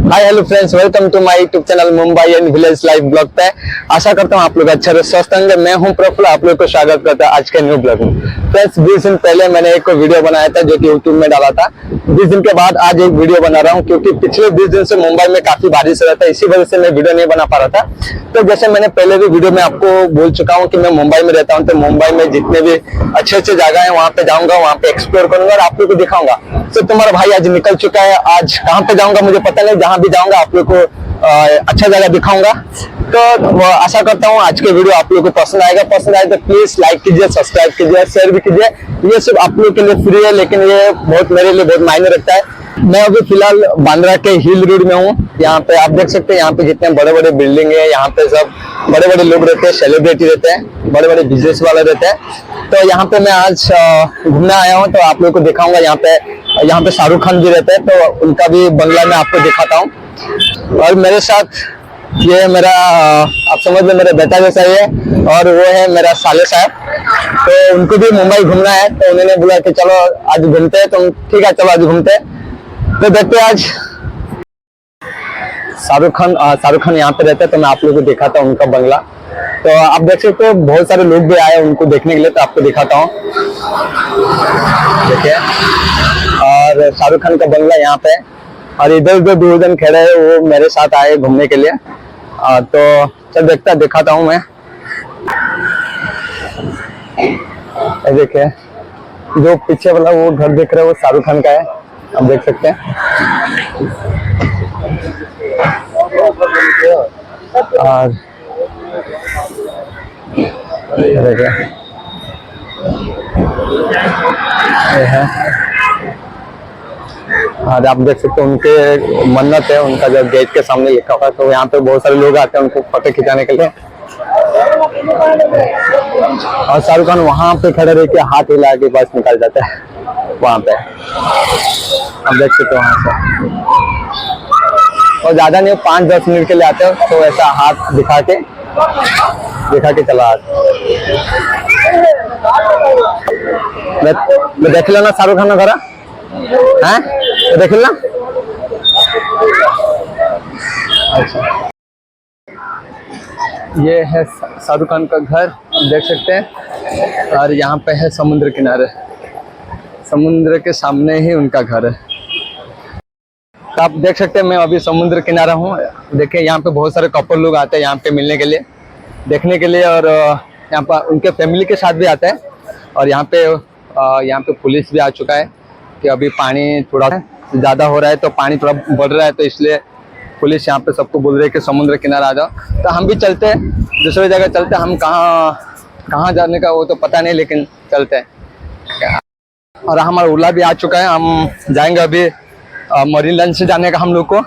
Hi hello friends, welcome to my YouTube channel Mumbai and village life blog पे। आशा करता हूँ आप लोग अच्छे स्वस्थ होंगे। मैं हूँ प्रफुल्ल, आप लोग को स्वागत करता हूँ आज के न्यू ब्लॉग में। फ्रेंड्स, 20 दिन पहले मैंने एक वीडियो बनाया था जो कि यूट्यूब में डाला था। 20 दिन के बाद आज एक वीडियो बना रहा हूँ क्योंकि पिछले 20 दिन से मुंबई में काफी बारिश हो रहा था, इसी वजह से मैं वीडियो नहीं बना पा रहा था। तो जैसे मैंने पहले भी वीडियो में आपको बोल चुका हूँ कि मैं मुंबई में रहता हूँ, तो मुंबई में जितने भी अच्छे अच्छे जगह है वहाँ पे जाऊंगा, वहाँ पे एक्सप्लोर करूंगा और आप लोग को दिखाऊंगा। तो तुम्हारा भाई आज निकल चुका है, आज कहाँ पे जाऊंगा मुझे पता नहीं, जहाँ भी जाऊंगा आप लोग को अच्छा जगह दिखाऊंगा। तो आशा करता हूँ आज के वीडियो आप लोगों को पसंद आएगा। पसंद आए तो प्लीज लाइक कीजिए, सब्सक्राइब कीजिए, शेयर भी कीजिए। ये सिर्फ आप लोगों के लिए फ्री है, लेकिन ये बहुत मेरे लिए बहुत मायने रखता है। मैं अभी फिलहाल बांद्रा के हिल रोड में हूँ। यहाँ पे आप देख सकते हैं, यहाँ पे जितने बड़े बड़े बिल्डिंग है, यहाँ पे सब बड़े बड़े लोग रहते हैं, सेलिब्रिटी रहते हैं, बड़े बड़े बिजनेस वाले रहते हैं। तो यहाँ पे मैं आज घूमने आया हूँ, तो आप लोगों को दिखाऊंगा। यहाँ पे शाहरुख खान भी रहते हैं, तो उनका भी बंगला मैं आपको दिखाता हूँ। और मेरे साथ ये मेरा आप समझ लो मेरा बेटा जैसा ही है, और वो है मेरा साले साहब। तो उनको भी मुंबई घूमना है, तो उन्होंने बोला कि चलो आज घूमते हैं। तो ठीक है, चलो आज घूमते हैं। तो देखते हैं आज शाहरुख खान यहाँ पे रहते हैं, तो मैं आप लोगों को दिखाता हूँ उनका बंगला। तो आप देख सकते हो बहुत सारे लोग भी आए उनको देखने के लिए, तो आपको दिखाता हूँ। देखिए, और शाहरुख खान का बंगला यहाँ पे, और इधर जो 2 जन खड़े हैं वो मेरे साथ आए घूमने के लिए। तो चल दिखाता हूँ मैं। देखिए, जो पीछे वाला वो घर देख रहे हैं वो शाहरुख खान का है, आप देख सकते हैं। और देखिए ये है, और आप देख सकते हैं उनके मन्नत है, उनका जब गेट के सामने लिखा हुआ है। तो यहाँ पे बहुत सारे लोग आते हैं उनको फोटो खिंचाने के लिए। और शाहरुख खान वहां पे खड़े रह के हाथ हिला के बस निकल जाता है वहां पे, आप देख सकते हो वहां से। और ज्यादा नहीं, 5-10 मिनट के लिए आते हो, तो ऐसा हाथ दिखा के चला आते। मैं देख लो ना शाहरुख खान घर है, तो देख लो। अच्छा, ये है शाहरुख खान का घर, आप देख सकते हैं। और यहाँ पे है समुद्र किनारे, समुद्र के सामने ही उनका घर है। तो आप देख सकते हैं मैं अभी समुद्र किनारा हूँ। देखिए, यहाँ पे बहुत सारे कपल लोग आते हैं यहाँ पे मिलने के लिए, देखने के लिए। और यहाँ पर उनके फैमिली के साथ भी आते हैं। और यहाँ पे पुलिस भी आ चुका है कि अभी पानी थोड़ा ज़्यादा हो रहा है, तो पानी थोड़ा बढ़ रहा है, तो इसलिए पुलिस यहाँ पे सबको बोल रही है कि समुद्र किनारा आ जाओ। तो हम भी चलते हैं, दूसरी जगह चलते हैं। हम कहाँ जाने का वो तो पता नहीं, लेकिन चलते हैं। और हमारा ओला भी आ चुका है, हम जाएंगे अभी मरीन लाइन से जाने का हम लोग को।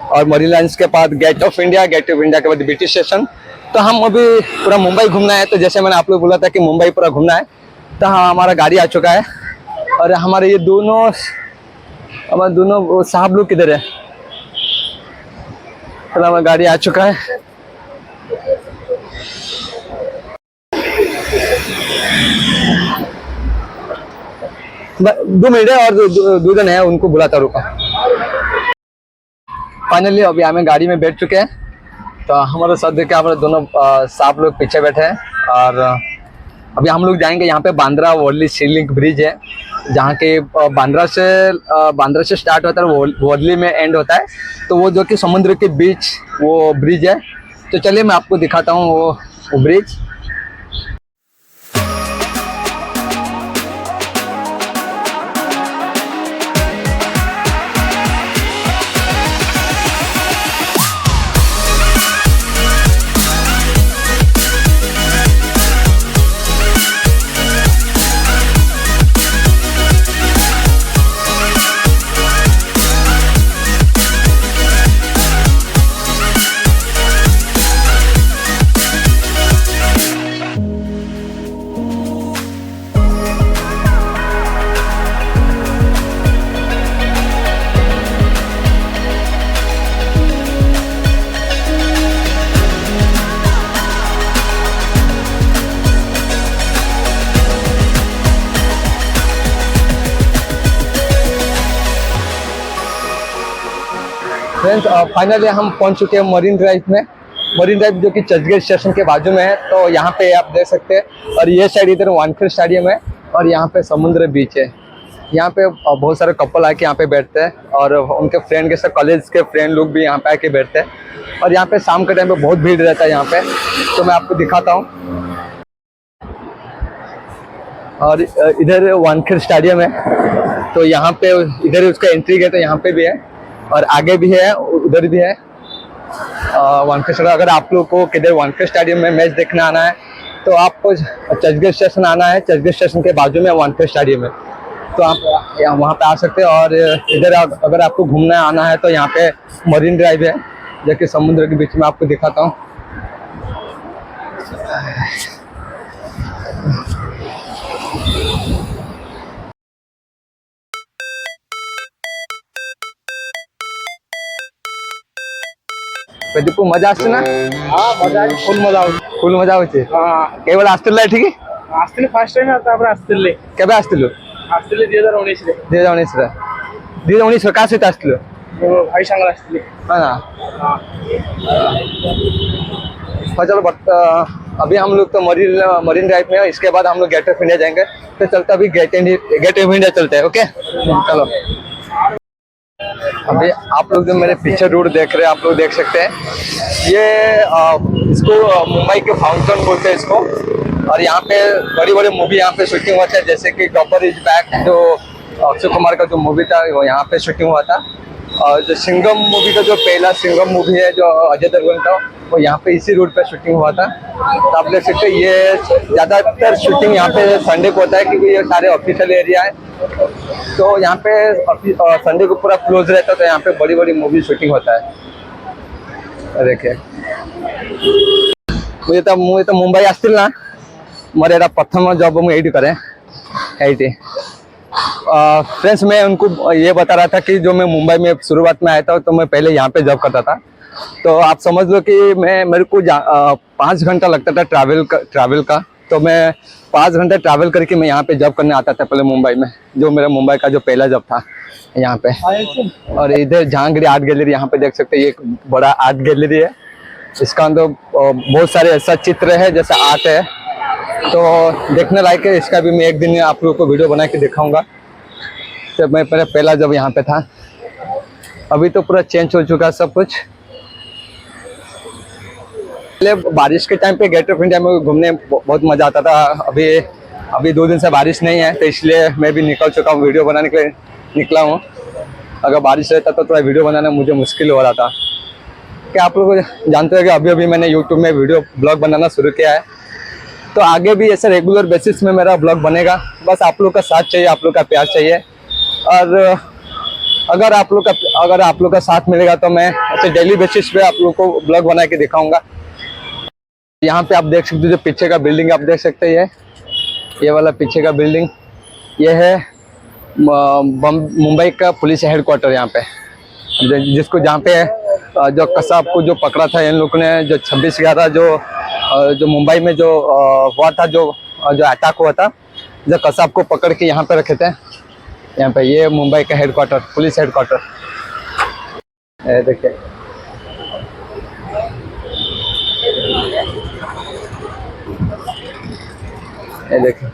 और मरीन लाइन के बाद गेट ऑफ इंडिया के बाद BT स्टेशन। तो हम अभी पूरा मुंबई घूमना है। तो जैसे मैंने आप लोग बोला था कि मुंबई पूरा घूमना है, तो हाँ, हमारा गाड़ी आ चुका है। और हमारे ये दोनों साहब लोग किधर है? तो हमारा गाड़ी आ चुका है। दो मिनट है, और दो जन है उनको बुलाता रुका। फाइनली अभी हमें गाड़ी में बैठ चुके हैं। तो हमारे साथ देखिए हमारे दोनों साहब लोग पीछे बैठे हैं। और अभी हम लोग जाएंगे यहाँ पे बांद्रा वर्ली सी लिंक ब्रिज है, जहाँ के बांद्रा से स्टार्ट होता है, वर्ली में एंड होता है। तो वो जो कि समुद्र के बीच वो ब्रिज है। तो चलिए मैं आपको दिखाता हूँ वो ब्रिज। फ्रेंड्स फाइनली हम पहुंच चुके हैं मरीन ड्राइव में। मरीन ड्राइव जो कि चर्चगेट स्टेशन के बाजू में है, तो यहाँ पे आप देख सकते हैं। और ये साइड इधर वानखेड़े स्टेडियम है और यहाँ पे समुद्र बीच है। यहाँ पे बहुत सारे कपल आके यहाँ पे बैठते हैं और उनके फ्रेंड के साथ, कॉलेज के फ्रेंड लोग भी यहाँ पे आके बैठते हैं। और यहाँ पे शाम के टाइम पे बहुत भीड़ रहता है यहाँ पे, तो मैं आपको दिखाता हूँ। और इधर वानखेड़े स्टेडियम है, तो यहाँ पे इधर उसका एंट्री गेट है, यहाँ पे भी है और आगे भी है, उधर भी है वानखेड़े स्टेडियम। अगर आप लोग को किधर वानखेड़े स्टेडियम में मैच देखने आना है तो आपको चर्चगेट स्टेशन आना है। चर्चगेट स्टेशन के बाजू में वानखेड़े स्टेडियम है, तो आप वहाँ पे आ सकते हैं। और इधर अगर आपको घूमने आना है तो यहाँ पे मरीन ड्राइव है, जो कि समुद्र के बीच में आपको दिखाता हूँ। मजा आसছে না? হ্যাঁ মজা ফুল মজা হচ্ছে। ফুল মজা হচ্ছে। হ্যাঁ কেবল আসছিল এঠিকি? আসলে ফার্স্ট টাইম আর তারপর আসলে কেবে আসছিল? 2019 রে। 2019 রে। 2019 রে কার সাথে আসছিল? তো ভাই সঙ্গে আসলে। হ্যাঁ না। चलो बट अभी हम लोग तो मरीन ड्राइव में है, इसके बाद हम लोग गेट ऑफ इंडिया जाएंगे। तो चलते अभी गेट ऑफ इंडिया चलते हैं। ओके चलो। अभी आप लोग जो मेरे पीछे रोड देख रहे हैं, आप लोग देख सकते हैं, ये इसको मुंबई के फाउंटेन बोलते हैं इसको। और यहाँ पे बड़ी बड़ी मूवी यहाँ पे शूटिंग हुआ था, जैसे कि गब्बर इज बैक, जो अक्षय कुमार का जो मूवी था वो यहाँ पे शूटिंग हुआ था। और जो सिंघम मूवी का जो पहला सिंघम मूवी है जो अजय देवगन का, वो यहाँ पे इसी रोड पे शूटिंग हुआ था। तो आप देख सकते हैं ये ज़्यादातर शूटिंग यहाँ पे संडे को होता है, क्योंकि ये सारे ऑफिशियल एरिया है, तो यहाँ पे संडे को पूरा क्लोज रहता है, तो यहाँ पे बड़ी बड़ी मूवी शूटिंग होता है। देखिए मुझे तो मुंबई आसतील ना, मोर एटा प्रथम जॉब मुझे ये करे ये। फ्रेंड्स मैं उनको ये बता रहा था कि जो मैं मुंबई में शुरुआत में आया था, तो मैं पहले यहाँ पे जॉब करता था। तो आप समझ लो कि मेरे को 5 घंटा लगता था ट्रैवल का। तो मैं 5 घंटे ट्रैवल करके मैं यहाँ पे जॉब करने आता था पहले मुंबई में, जो मेरा मुंबई का जो पहला जॉब था यहाँ पे। और इधर जहांगीर आर्ट गैलरी यहाँ पे देख सकते हैं, ये एक बड़ा आर्ट गैलरी है। इसका अंदर बहुत सारे ऐसा चित्र है जैसा आर्ट है, तो देखने लायक है। इसका भी मैं एक दिन आप लोगों को वीडियो बना के दिखाऊंगा। तो मैं पहला जब यहाँ पे था, अभी तो पूरा चेंज हो चुका सब कुछ। पहले बारिश के टाइम पे गेट ऑफ इंडिया में घूमने बहुत मजा आता था। अभी 2 दिन से बारिश नहीं है, तो इसलिए मैं भी निकल चुका हूँ, वीडियो बनाने के लिए निकला हूँ। अगर बारिश रहता तो थोड़ा वीडियो बनाना मुझे मुश्किल हो रहा था। क्या आप लोग जानते हो कि अभी मैंने यूट्यूब में वीडियो ब्लॉग बनाना शुरू किया है, तो आगे भी ऐसे रेगुलर बेसिस में मेरा ब्लॉग बनेगा। बस आप लोग का साथ चाहिए, आप लोग का प्यार चाहिए। और अगर आप लोग का साथ मिलेगा तो मैं ऐसे डेली बेसिस पे आप लोग को ब्लॉग बना के दिखाऊंगा। यहाँ पे आप देख सकते हो, जो पीछे का बिल्डिंग आप देख सकते हैं, ये वाला पीछे का बिल्डिंग, ये है मुंबई का पुलिस हेडक्वार्टर। यहाँ पे जिसको जहाँ पे जो कसाब को जो पकड़ा था इन लोगों ने, जो 26/11 जो मुंबई में जो हुआ था, जो अटैक हुआ था, जो कसाब को पकड़ के यहाँ पे रखे थे। यहाँ पे ये मुंबई का हेडक्वार्टर, पुलिस हेडक्वार्टर देखिए। ये देखिए,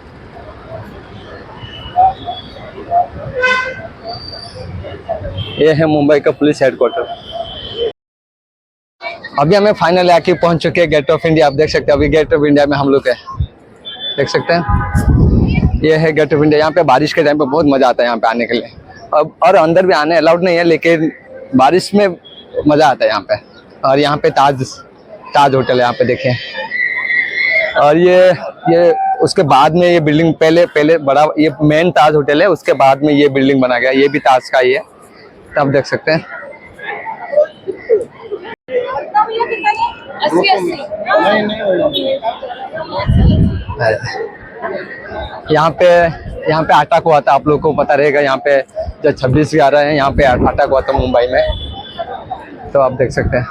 ये है मुंबई का पुलिस हेडक्वार्टर। अभी हमें फाइनली आके पहुंच चुके हैं गेट ऑफ इंडिया। आप देख सकते हैं अभी गेट ऑफ इंडिया में हम लोग है, देख सकते हैं, ये है गेट ऑफ इंडिया। यहाँ पे बारिश के टाइम पे बहुत मजा आता है यहाँ पे आने के लिए। अब और अंदर भी आने अलाउड नहीं है, लेकिन बारिश में मजा आता है यहाँ पे। और यहाँ पे ताज होटल है, यहाँ पे देखें। और ये उसके बाद में ये बिल्डिंग, पहले बड़ा ये मेन ताज होटल है, उसके बाद में ये बिल्डिंग बना गया, ये भी ताज का ही है। तो आप देख सकते हैं। यहाँ पे अटैक हुआ था, आप लोगों को पता रहेगा। यहाँ पे जो 26/11 है, यहाँ पे अटैक हुआ था मुंबई में, तो आप देख सकते हैं।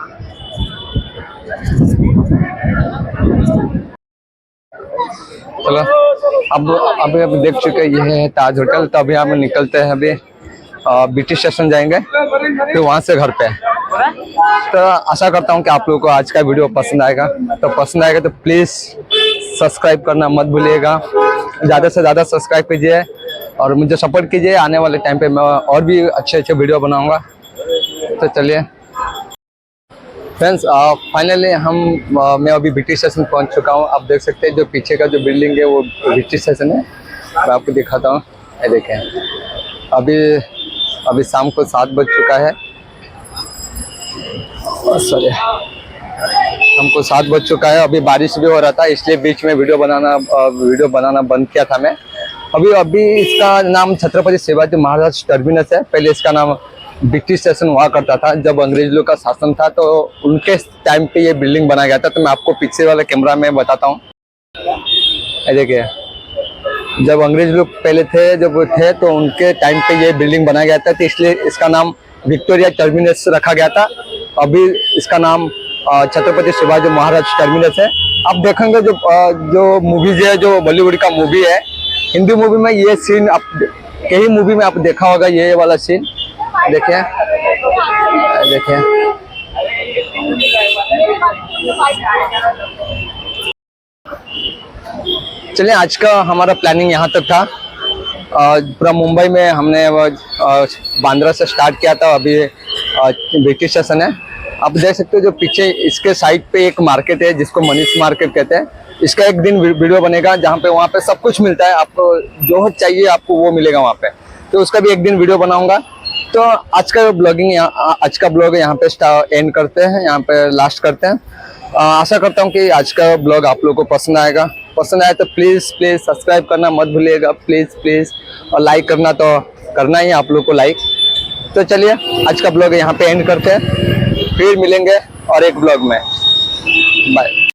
चलो अभी देख चुके हैं, ये है ताज होटल। तो अभी हम निकलते हैं, अभी BT स्टेशन जाएंगे, फिर वहाँ से घर पे। तो आशा करता हूँ कि आप लोगों को आज का वीडियो पसंद आएगा। तो पसंद आएगा तो प्लीज़ सब्सक्राइब करना मत भूलिएगा, ज़्यादा से ज़्यादा सब्सक्राइब कीजिए और मुझे सपोर्ट कीजिए। आने वाले टाइम पे मैं और भी अच्छे अच्छे वीडियो बनाऊंगा। तो चलिए फ्रेंड्स, फाइनली मैं अभी BT स्टेशन पहुंच चुका हूं। आप देख सकते हैं जो पीछे का जो बिल्डिंग है वो BT स्टेशन है। मैं आपको दिखाता हूं, ये देखें। अभी शाम को 7 बज चुका है। सॉरी, हमको 7 बज चुका है। अभी बारिश भी हो रहा था, इसलिए बीच में वीडियो बनाना बंद किया था मैं। अभी इसका नाम छत्रपति शिवाजी महाराज टर्मिनस है। पहले इसका नाम BT स्टेशन हुआ करता था। जब अंग्रेज लोग का शासन था तो उनके टाइम पे ये बिल्डिंग बनाया गया था। तो मैं आपको पीछे वाले कैमरा में बताता हूँ। देखिए, जब अंग्रेज लोग पहले थे तो उनके टाइम पे ये बिल्डिंग बनाया गया था, तो इसलिए इसका नाम विक्टोरिया टर्मिनस रखा गया था। अभी इसका नाम छत्रपति शिवाजी महाराज टर्मिनस है। आप देखेंगे जो मूवीज है, जो बॉलीवुड का मूवी है, हिंदी मूवी में ये सीन आप कई मूवी में आप देखा होगा, ये वाला सीन। देखिए चलिए, आज का हमारा प्लानिंग यहाँ तक था। पूरा मुंबई में हमने बांद्रा से स्टार्ट किया था। अभी BT स्टेशन है। आप देख सकते हो जो पीछे इसके साइड पे एक मार्केट है जिसको मनीष मार्केट कहते हैं। इसका एक दिन वीडियो बनेगा जहाँ पे वहाँ पे सब कुछ मिलता है। आपको जो चाहिए आपको वो मिलेगा वहाँ पे, तो उसका भी एक दिन वीडियो बनाऊंगा। तो आज का ब्लॉग यहाँ पे एंड करते हैं, यहाँ पे लास्ट करते हैं। आशा करता हूँ कि आज का ब्लॉग आप लोगों को पसंद आएगा। पसंद आए तो प्लीज़ सब्सक्राइब करना मत भूलिएगा, प्लीज़। और लाइक करना तो करना ही आप लोग को लाइक। तो चलिए, आज का ब्लॉग यहाँ पे एंड करते हैं, फिर मिलेंगे और एक ब्लॉग में। बाय।